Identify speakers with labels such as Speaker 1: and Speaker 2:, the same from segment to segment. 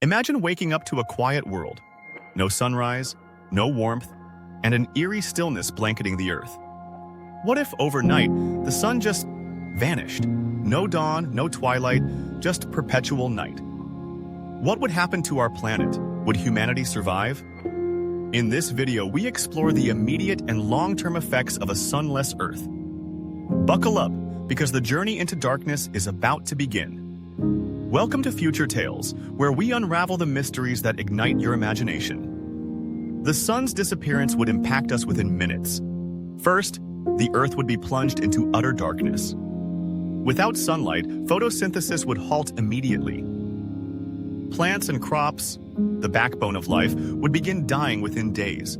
Speaker 1: Imagine waking up to a quiet world. No sunrise, no warmth, and an eerie stillness blanketing the earth. What if overnight, the sun just vanished? No dawn, no twilight, just perpetual night. What would happen to our planet? Would humanity survive? In this video, we explore the immediate and long-term effects of a sunless Earth. Buckle up, because the journey into darkness is about to begin. Welcome to FutureTales, where we unravel the mysteries that ignite your imagination. The sun's disappearance would impact us within minutes. First, the Earth would be plunged into utter darkness. Without sunlight, photosynthesis would halt immediately. Plants and crops, the backbone of life, would begin dying within days.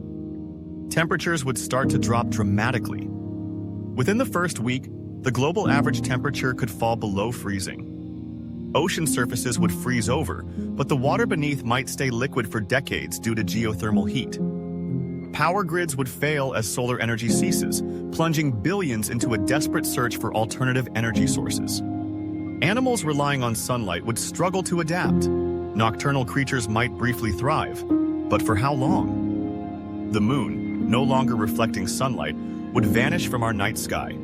Speaker 1: Temperatures would start to drop dramatically. Within the first week, the global average temperature could fall below freezing. Ocean surfaces would freeze over, but the water beneath might stay liquid for decades due to geothermal heat. Power grids would fail as solar energy ceases, plunging billions into a desperate search for alternative energy sources. Animals relying on sunlight would struggle to adapt. Nocturnal creatures might briefly thrive, but for how long? The moon, no longer reflecting sunlight, would vanish from our night sky.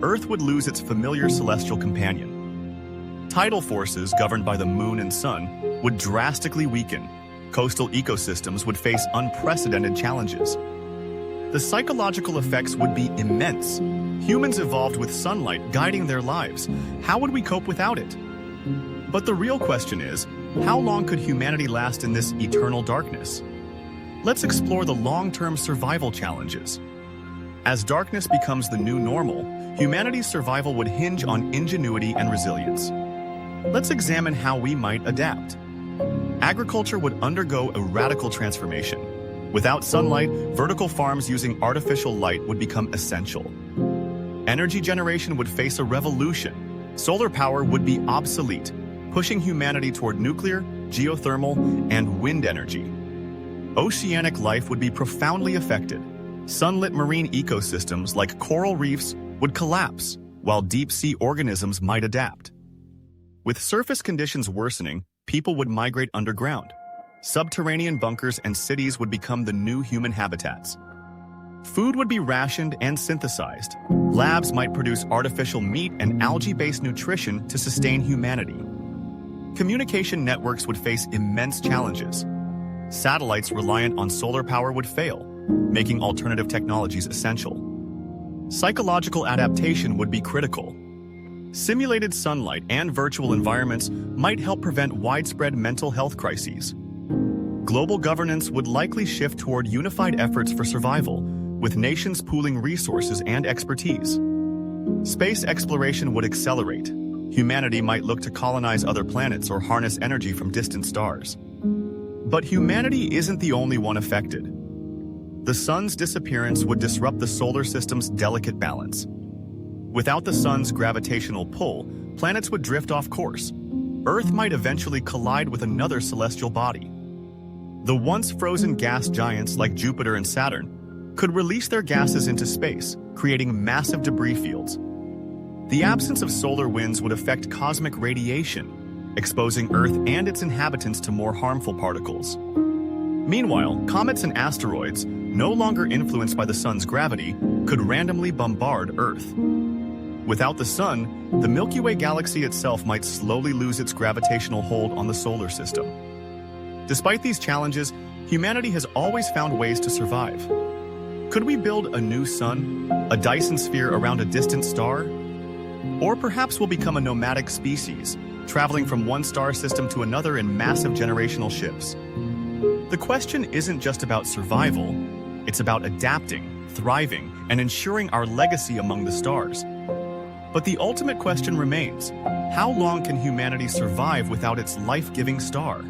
Speaker 1: Earth would lose its familiar celestial companion. Tidal forces governed by the moon and sun would drastically weaken. Coastal ecosystems would face unprecedented challenges. The psychological effects would be immense. Humans evolved with sunlight guiding their lives. How would we cope without it? But the real question is, how long could humanity last in this eternal darkness? Let's explore the long-term survival challenges. As darkness becomes the new normal, humanity's survival would hinge on ingenuity and resilience. Let's examine how we might adapt. Agriculture would undergo a radical transformation. Without sunlight, vertical farms using artificial light would become essential. Energy generation would face a revolution. Solar power would be obsolete, pushing humanity toward nuclear, geothermal, and wind energy. Oceanic life would be profoundly affected. Sunlit marine ecosystems like coral reefs would collapse, while deep-sea organisms might adapt. With surface conditions worsening, people would migrate underground. Subterranean bunkers and cities would become the new human habitats. Food would be rationed and synthesized. Labs might produce artificial meat and algae-based nutrition to sustain humanity. Communication networks would face immense challenges. Satellites reliant on solar power would fail, making alternative technologies essential. Psychological adaptation would be critical. Simulated sunlight and virtual environments might help prevent widespread mental health crises. Global governance would likely shift toward unified efforts for survival, with nations pooling resources and expertise. Space exploration would accelerate. Humanity might look to colonize other planets or harness energy from distant stars. But humanity isn't the only one affected. The sun's disappearance would disrupt the solar system's delicate balance. Without the sun's gravitational pull, planets would drift off course. Earth might eventually collide with another celestial body. The once frozen gas giants like Jupiter and Saturn could release their gases into space, creating massive debris fields. The absence of solar winds would affect cosmic radiation, exposing Earth and its inhabitants to more harmful particles. Meanwhile, comets and asteroids, no longer influenced by the sun's gravity, could randomly bombard Earth. Without the sun, the Milky Way galaxy itself might slowly lose its gravitational hold on the solar system. Despite these challenges, humanity has always found ways to survive. Could we build a new sun, a Dyson sphere around a distant star? Or perhaps we'll become a nomadic species, traveling from one star system to another in massive generational ships. The question isn't just about survival, it's about adapting, thriving, and ensuring our legacy among the stars. But the ultimate question remains, how long can humanity survive without its life-giving star?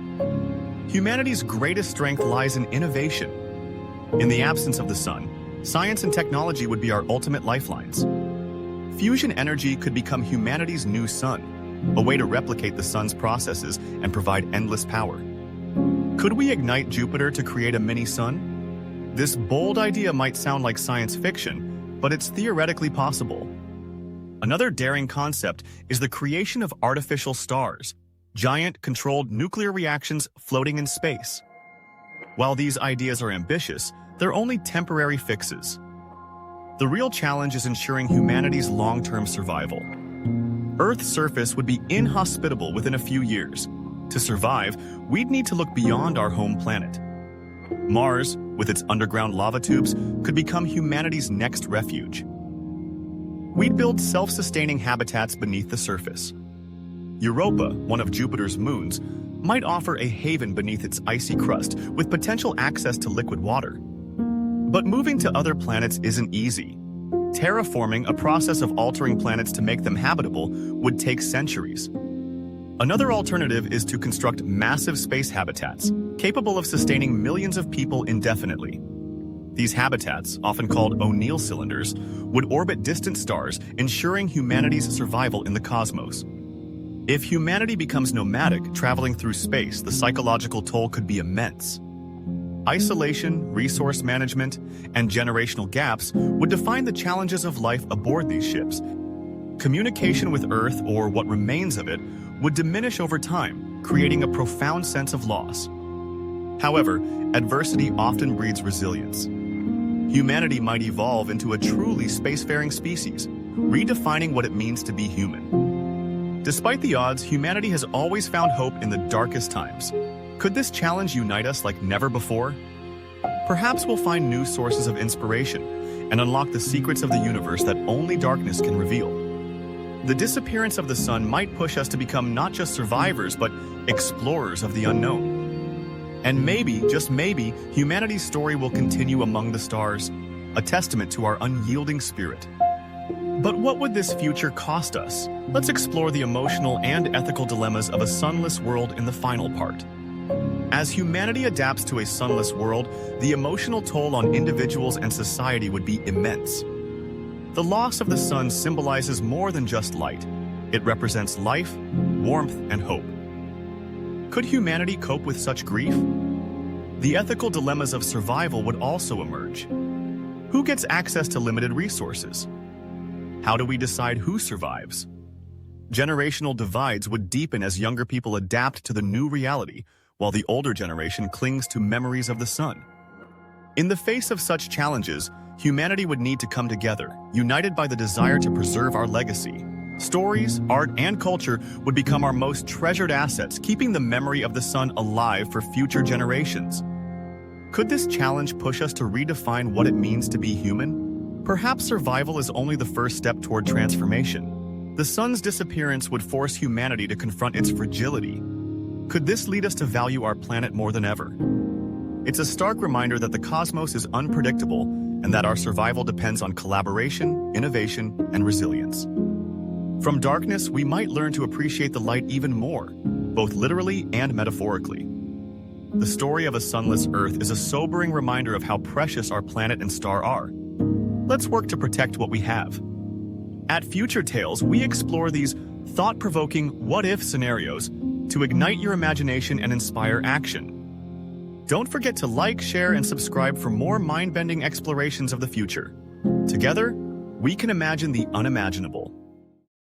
Speaker 1: Humanity's greatest strength lies in innovation. In the absence of the sun, science and technology would be our ultimate lifelines. Fusion energy could become humanity's new sun, a way to replicate the sun's processes and provide endless power. Could we ignite Jupiter to create a mini-sun? This bold idea might sound like science fiction, but it's theoretically possible. Another daring concept is the creation of artificial stars, giant, controlled nuclear reactions floating in space. While these ideas are ambitious, they're only temporary fixes. The real challenge is ensuring humanity's long-term survival. Earth's surface would be inhospitable within a few years. To survive, we'd need to look beyond our home planet. Mars, with its underground lava tubes, could become humanity's next refuge. We'd build self-sustaining habitats beneath the surface. Europa, one of Jupiter's moons, might offer a haven beneath its icy crust with potential access to liquid water. But moving to other planets isn't easy. Terraforming, a process of altering planets to make them habitable, would take centuries. Another alternative is to construct massive space habitats, capable of sustaining millions of people indefinitely. These habitats, often called O'Neill cylinders, would orbit distant stars, ensuring humanity's survival in the cosmos. If humanity becomes nomadic, traveling through space, the psychological toll could be immense. Isolation, resource management, and generational gaps would define the challenges of life aboard these ships. Communication with Earth, or what remains of it, would diminish over time, creating a profound sense of loss. However, adversity often breeds resilience. Humanity might evolve into a truly spacefaring species, redefining what it means to be human. Despite the odds, humanity has always found hope in the darkest times. Could this challenge unite us like never before? Perhaps we'll find new sources of inspiration and unlock the secrets of the universe that only darkness can reveal. The disappearance of the sun might push us to become not just survivors, but explorers of the unknown. And maybe, just maybe, humanity's story will continue among the stars, a testament to our unyielding spirit. But what would this future cost us? Let's explore the emotional and ethical dilemmas of a sunless world in the final part. As humanity adapts to a sunless world, the emotional toll on individuals and society would be immense. The loss of the sun symbolizes more than just light. It represents life, warmth, and hope. Could humanity cope with such grief? The ethical dilemmas of survival would also emerge. Who gets access to limited resources? How do we decide who survives? Generational divides would deepen as younger people adapt to the new reality, while the older generation clings to memories of the sun. In the face of such challenges, humanity would need to come together, united by the desire to preserve our legacy. Stories, art, and culture would become our most treasured assets, keeping the memory of the sun alive for future generations. Could this challenge push us to redefine what it means to be human? Perhaps survival is only the first step toward transformation. The sun's disappearance would force humanity to confront its fragility. Could this lead us to value our planet more than ever? It's a stark reminder that the cosmos is unpredictable and that our survival depends on collaboration, innovation, and resilience. From darkness, we might learn to appreciate the light even more, both literally and metaphorically. The story of a sunless Earth is a sobering reminder of how precious our planet and star are. Let's work to protect what we have. At FutureTales, we explore these thought-provoking what-if scenarios to ignite your imagination and inspire action. Don't forget to like, share, and subscribe for more mind-bending explorations of the future. Together, we can imagine the unimaginable.